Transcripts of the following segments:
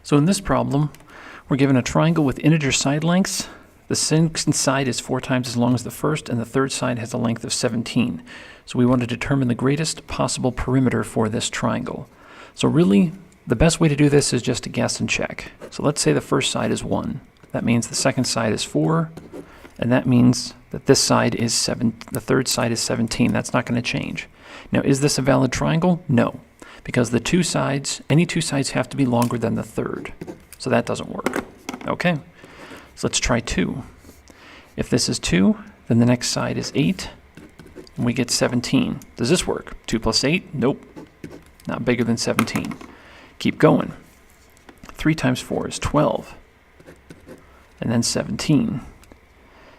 So in this problem, we're given a triangle with integer side lengths. The second side is 4 times as long as the first, and the third side has a length of 17. So we want to determine the greatest possible perimeter for this triangle. So really, the best way to do this is just to guess and check. So let's say the first side is 1. That means the second side is 4, and that means that this side is 7. The third side is 17. That's not going to change. Now, is this a valid triangle? No, because the two sides, any two sides have to be longer than the third. So that doesn't work. Okay, so let's try 2. If this is 2, then the next side is 8, and we get 17. Does this work? 2 plus 8? Nope, not bigger than 17. Keep going. 3 times 4 is 12, and then 17.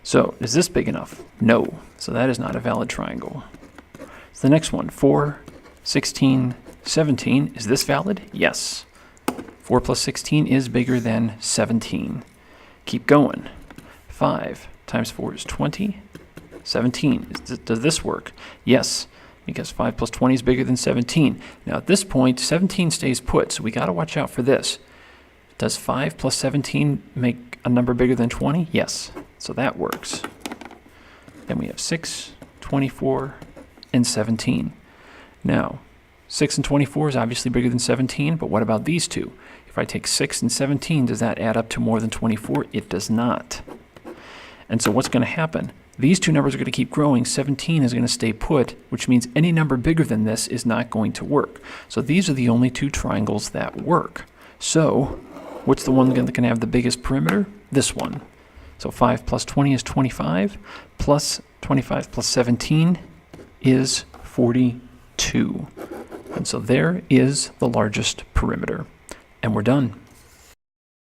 So is this big enough? No, so that is not a valid triangle. So the next one, 4, 16, 17. Is this valid? Yes. 4 plus 16 is bigger than 17. Keep going. 5 times 4 is 20. 17. Does this work? Yes, because 5 plus 20 is bigger than 17. Now at this point, 17 stays put, so we got to watch out for this. Does 5 plus 17 make a number bigger than 20? Yes, so that works. Then we have 6, 24, and 17. Now, 6 and 24 is obviously bigger than 17, but what about these two? If I take 6 and 17, does that add up to more than 24? It does not. And so what's going to happen? These two numbers are going to keep growing. 17 is going to stay put, which means any number bigger than this is not going to work. So these are the only two triangles that work. So what's the one that can have the biggest perimeter? This one. So 5 plus 20 is 25, plus 25 plus 17 is 42. And so there is the largest perimeter. And we're done.